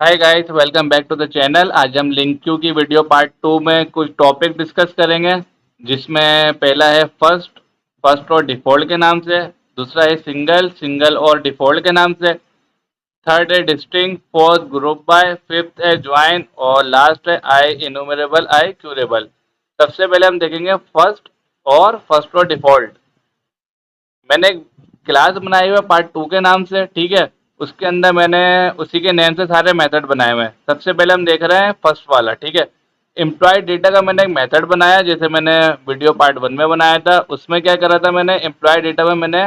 Hi guys, welcome back to the channel. आज हम LINQ की वीडियो पार्ट 2 में कुछ टॉपिक डिस्कस करेंगे, जिसमें पहला है फर्स्ट और डिफ़ॉल्ट के नाम से। दूसरा है सिंगल और डिफ़ॉल्ट के नाम से। थर्ड है distinct. Fourth group by. Fifth है ज्वाइन और लास्ट है आई इन्यूमरेबल आई क्यूरेबल। सबसे पहले हम देखेंगे फर्स्ट और डिफ़ॉल्ट। मैंने एक क्लास बनाई हुई है पार्ट 2 के नाम से, ठीक है। उसके अंदर मैंने उसी के नेम से सारे मेथड बनाए हुए हैं। सबसे पहले हम देख रहे हैं फर्स्ट वाला, ठीक है। एम्प्लॉय डेटा का मैंने एक मेथड बनाया, जैसे मैंने वीडियो पार्ट 1 में बनाया था। उसमें क्या करा था, मैंने एम्प्लॉय डेटा में मैंने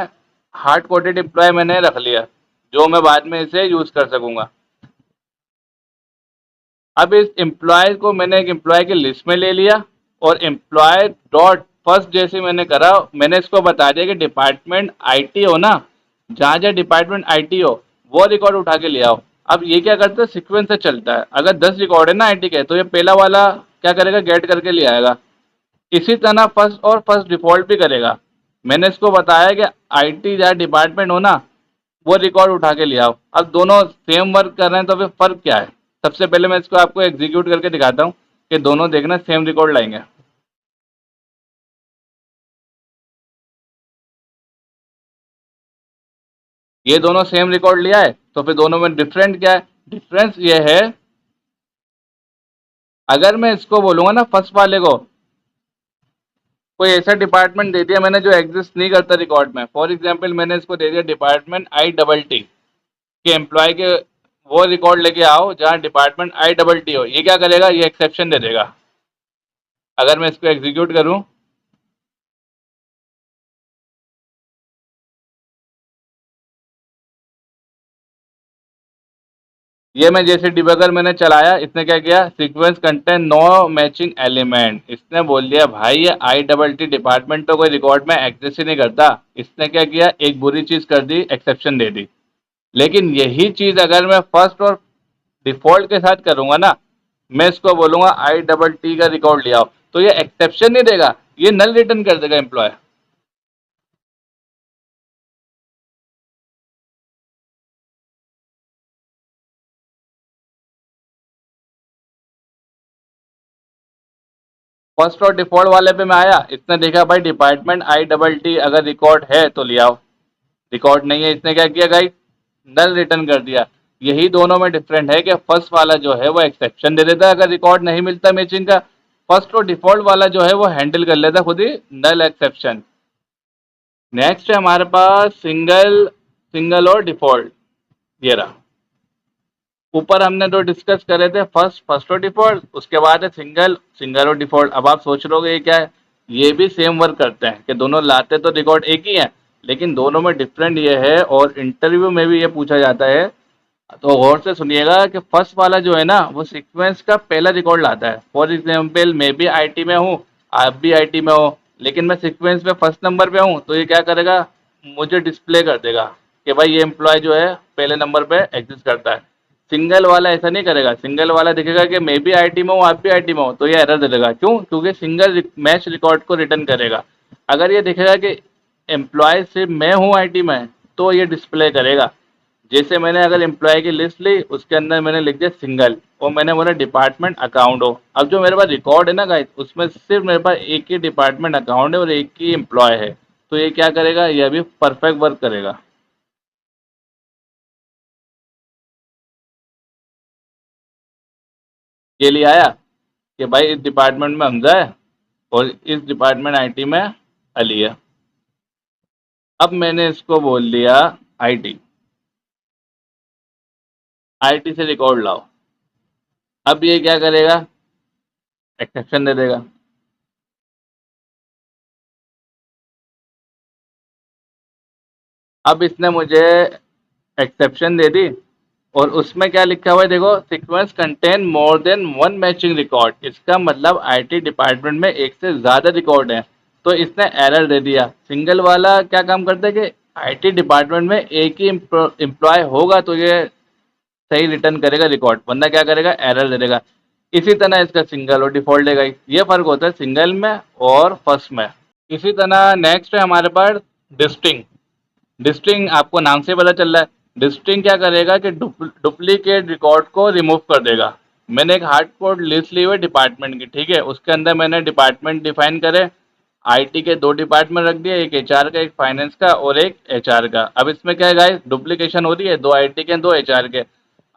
हार्ड कोडेड एम्प्लॉय मैंने रख लिया, जो मैं बाद में इसे यूज कर सकूंगा। अब इस एम्प्लॉय को मैंने एक एम्प्लॉय की लिस्ट में ले लिया, और एम्प्लॉय डॉट फर्स्ट जैसे मैंने करा, मैंने इसको बता दिया कि डिपार्टमेंट आईटी हो ना, जहाँ जहाँ डिपार्टमेंट आईटी हो वो रिकॉर्ड उठा के ले आओ। अब ये क्या करता है, सीक्वेंस से चलता है। अगर 10 रिकॉर्ड है ना आईटी के, तो ये पहला वाला क्या करेगा, गेट करके ले आएगा। इसी तरह फर्स्ट डिफॉल्ट भी करेगा। मैंने इसको बताया कि आईटी जहाँ डिपार्टमेंट हो ना, वो रिकॉर्ड उठा के ले आओ। अब दोनों सेम वर्क कर रहे हैं, तो फिर फर्क क्या है। सबसे पहले मैं इसको आपको एग्जीक्यूट करके दिखाता हूँ कि दोनों देखना सेम रिकॉर्ड लाएंगे। ये दोनों सेम रिकॉर्ड लिया है, तो फिर दोनों में डिफरेंट क्या है। डिफरेंस ये है, अगर मैं इसको बोलूंगा ना फर्स्ट वाले को, कोई ऐसा डिपार्टमेंट दे दिया मैंने जो एग्जिस्ट नहीं करता रिकॉर्ड में। फॉर एग्जाम्पल मैंने इसको दे दिया डिपार्टमेंट आई डबल टी के एम्प्लॉय के, वो रिकॉर्ड लेके आओ जहाँ डिपार्टमेंट आई डबल टी हो। ये क्या करेगा, ये एक्सेप्शन दे देगा। अगर मैं इसको एग्जीक्यूट करूं, ये मैं जैसे डिबगर मैंने चलाया, इसने क्या किया, sequence content no matching element. इसने बोल दिया भाई ये आई डबल टी डिपार्टमेंट तो कोई रिकॉर्ड में एग्जिस्ट ही नहीं करता। इसने क्या किया, एक बुरी चीज कर दी, एक्सेप्शन दे दी। लेकिन यही चीज अगर मैं फर्स्ट और डिफॉल्ट के साथ करूंगा ना, मैं इसको बोलूंगा आई डबल टी का रिकॉर्ड ले आओ, तो ये एक्सेप्शन नहीं देगा, ये नल रिटर्न कर देगा एम्प्लॉय। फर्स्ट और डिफॉल्ट वाले पे मैं आया, इसने देखा भाई डिपार्टमेंट आई डबल टी अगर रिकॉर्ड है तो ले आओ, रिकॉर्ड नहीं है, इसने क्या किया गाइस, नल रिटर्न कर दिया। यही दोनों में डिफरेंट है कि फर्स्ट वाला जो है वो एक्सेप्शन दे देता है अगर रिकॉर्ड नहीं मिलता मैचिंग का। फर्स्ट और डिफॉल्ट वाला जो है वो हैंडल कर लेता खुद ही नल एक्सेप्शन। नेक्स्ट है हमारे पास सिंगल और डिफॉल्ट। ये रहा, ऊपर हमने दो डिस्कस करे थे, फर्स्ट और डिफॉल्ट, उसके बाद है सिंगल और डिफॉल्ट। अब आप सोच रहे ये क्या है, ये भी सेम वर्क करते हैं कि दोनों लाते तो रिकॉर्ड एक ही है, लेकिन दोनों में डिफरेंट ये है, और इंटरव्यू में भी ये पूछा जाता है। तो गौर से सुनिएगा कि फर्स्ट वाला जो है ना, वो सीक्वेंस का पहला रिकॉर्ड लाता है। फॉर एग्जाम्पल मैं भी आईटी में हूँ, आप भी आईटी में हो, लेकिन मैं सीक्वेंस में फर्स्ट नंबर पे हूँ, तो ये क्या करेगा, मुझे डिस्प्ले कर देगा कि भाई ये एम्प्लॉय जो है पहले नंबर पे एग्जिस्ट करता है। सिंगल वाला ऐसा नहीं करेगा, सिंगल वाला दिखेगा कि मैं भी आईटी में हूँ, आप भी आईटी में हो, तो ये एरर दे देगा। क्यों, क्योंकि सिंगल मैच रिकॉर्ड को रिटर्न करेगा। अगर ये दिखेगा कि एम्प्लॉय सिर्फ मैं हूँ आईटी में, तो ये डिस्प्ले करेगा। जैसे मैंने अगर एम्प्लॉय की लिस्ट ली, उसके अंदर मैंने लिख दिया सिंगल, और मैंने बोला डिपार्टमेंट अकाउंट हो। अब जो मेरे पास रिकॉर्ड है ना गाइस, उसमें सिर्फ मेरे पास एक ही डिपार्टमेंट अकाउंट है और एक ही एम्प्लॉय है, तो ये क्या करेगा, ये भी परफेक्ट वर्क करेगा। ये लिए आया कि भाई इस डिपार्टमेंट में हमजा है और इस डिपार्टमेंट आईटी में अली है। अब मैंने इसको बोल दिया आईटी, आईटी से रिकॉर्ड लाओ। अब ये क्या करेगा, एक्सेप्शन दे देगा। अब इसने मुझे एक्सेप्शन दे दी, और उसमें क्या लिखा हुआ है देखो, sequence contain more than one matching record. इसका मतलब आईटी डिपार्टमेंट में एक से ज्यादा रिकॉर्ड है, तो इसने एरर दे दिया। सिंगल वाला क्या काम करता है कि आईटी डिपार्टमेंट में एक ही एम्प्लॉय होगा तो ये सही रिटर्न करेगा रिकॉर्ड, वरना क्या करेगा, एरर दे देगा। इसी तरह इसका सिंगल और डिफॉल्ट देगा। ये फर्क होता है सिंगल में और फर्स्ट में। इसी तरह नेक्स्ट है हमारे पास डिस्टिंग। डिस्टिंग आपको नाम से पता चल रहा है, डिस्टिंग क्या करेगा कि डुप्लीकेट रिकॉर्ड को रिमूव कर देगा। मैंने एक हार्ड कोड लिस्ट ली हुई डिपार्टमेंट की, ठीक है, उसके अंदर मैंने डिपार्टमेंट डिफाइन करे, आईटी के 2 डिपार्टमेंट रख दिए, एक एचआर का, एक फाइनेंस का और एक एचआर का। अब इसमें क्या है गाइस, डुप्लीकेशन हो रही है, 2 आईटी के 2 एचआर के।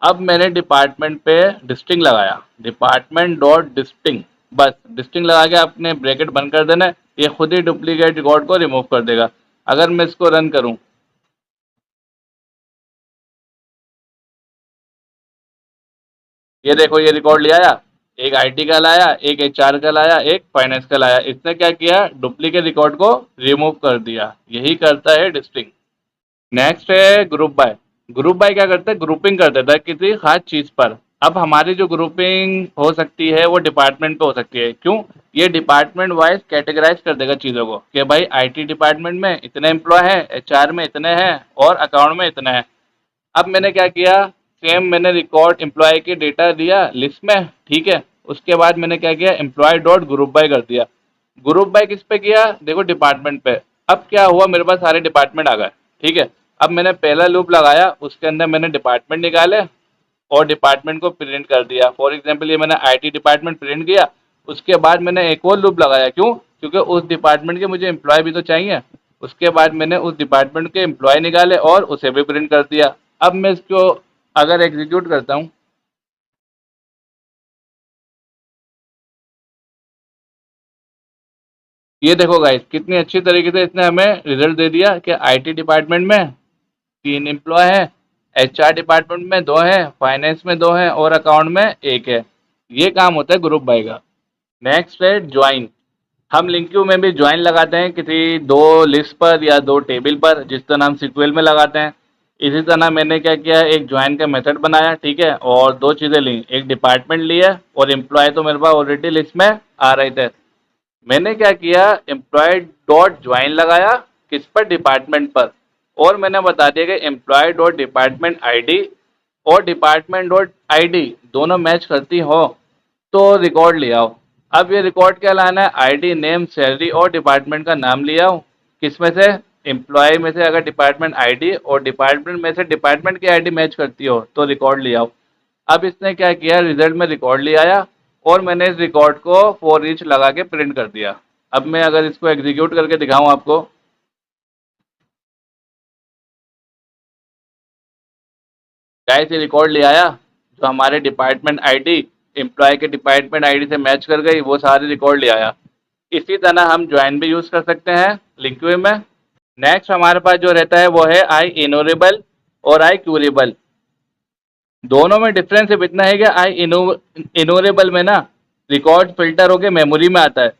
अब मैंने डिपार्टमेंट पे डिस्टिंग लगाया, डिपार्टमेंट डॉट डिस्टिंग, बस डिस्टिंग लगा के आपने ब्रैकेट बंद कर देना है, ये खुद ही डुप्लीकेट रिकॉर्ड को रिमूव कर देगा। अगर मैं इसको रन करूं, ये देखो ये रिकॉर्ड ले आया, एक आईटी का लाया, एक एचआर का लाया, एक फाइनेंस का लाया। इसने क्या किया, डुप्लीकेट रिकॉर्ड को रिमूव कर दिया। यही करता है डिस्टिंग। नेक्स्ट है ग्रुप बाय। ग्रुप बाय क्या करता है, ग्रुपिंग कर देता है किसी खास चीज पर। अब हमारी जो ग्रुपिंग हो सकती है वो डिपार्टमेंट पे हो सकती है। क्यों, ये डिपार्टमेंट वाइज कैटेगराइज कर देगा चीज़ों को कि भाई आईटी डिपार्टमेंट में इतने एम्प्लॉय हैं, एचआर में इतने हैं और अकाउंट में इतने हैं। अब मैंने क्या किया, सेम मैंने रिकॉर्ड एम्प्लॉय की डेटा दिया लिस्ट में, ठीक है, उसके बाद मैंने क्या किया, एम्प्लॉय डॉट ग्रुप बाय कर दिया। ग्रुप बाय किस पे किया, देखो डिपार्टमेंट पे। अब क्या हुआ, मेरे पास सारे डिपार्टमेंट आ गए, ठीक है। अब मैंने पहला लूप लगाया, उसके अंदर मैंने डिपार्टमेंट निकाले और डिपार्टमेंट को प्रिंट कर दिया। फॉर एग्जाम्पल ये मैंने आईटी डिपार्टमेंट प्रिंट किया। उसके बाद मैंने एक और लूप लगाया, क्यों, क्योंकि उस डिपार्टमेंट के मुझे एम्प्लॉय भी तो चाहिए। उसके बाद मैंने उस डिपार्टमेंट के एम्प्लॉय निकाले और उसे भी प्रिंट कर दिया। अब मैं इसको अगर एग्जीक्यूट करता हूँ, ये देखो गाइस कितनी अच्छी तरीके से इसने हमें रिजल्ट दे दिया कि आईटी डिपार्टमेंट में 3 एम्प्लॉय हैं, एचआर डिपार्टमेंट में 2 हैं, फाइनेंस में 2 हैं और अकाउंट में 1 है। ये काम होता है ग्रुप बाय का। नेक्स्ट है ज्वाइन। हम लिंक क्यू में भी ज्वाइन लगाते हैं किसी 2 लिस्ट पर या 2 टेबल पर, जिस तरह हम सीक्वल में लगाते हैं। इसी तरह मैंने क्या किया, एक ज्वाइन का मेथड बनाया, ठीक है, और 2 चीज़ें ली, एक डिपार्टमेंट लिया और एम्प्लॉय तो मेरे पास ऑलरेडी लिस्ट में आ रहे थे। मैंने क्या किया, एम्प्लॉय डॉट ज्वाइन लगाया, किस पर, डिपार्टमेंट पर, और मैंने बता दिया कि एम्प्लॉय डॉट डिपार्टमेंट आईडी और डिपार्टमेंट डॉट आईडी दोनों मैच करती हो तो रिकॉर्ड ले आओ। अब ये रिकॉर्ड क्या लाना है, आईडी, नेम, सैलरी और डिपार्टमेंट का नाम ले आओ। किस में से, एम्प्लॉय में से अगर डिपार्टमेंट आईडी और डिपार्टमेंट में से डिपार्टमेंट की आईडी मैच करती हो तो रिकॉर्ड ले आओ। अब इसने क्या किया, रिजल्ट में रिकॉर्ड ले आया और मैंने इस रिकॉर्ड को फॉर ईच लगा के प्रिंट कर दिया। अब मैं अगर इसको एग्जीक्यूट करके दिखाऊं आपको, गाइस ये रिकॉर्ड ले आया, जो हमारे डिपार्टमेंट आईडी एम्प्लॉय के डिपार्टमेंट आईडी से मैच कर गई, वो सारे रिकॉर्ड ले आया। इसी तरह हम ज्वाइन भी यूज कर सकते हैं लिंक्वे में। नेक्स्ट हमारे पास जो रहता है वो है आई इनोरेबल और आई क्यूरेबल। दोनों में डिफरेंस सिर्फ इतना है कि आई इनोरेबल में ना रिकॉर्ड फिल्टर होके मेमोरी में आता है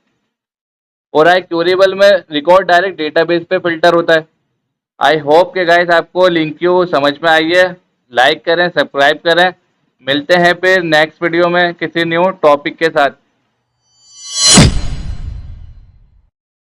और आई क्यूरेबल में रिकॉर्ड डायरेक्ट डेटाबेस पे फिल्टर होता है। आई होप के गाइस आपको लिंक क्यू समझ में आई है। लाइक करें, सब्सक्राइब करें। मिलते हैं फिर नेक्स्ट वीडियो में किसी न्यू टॉपिक के साथ।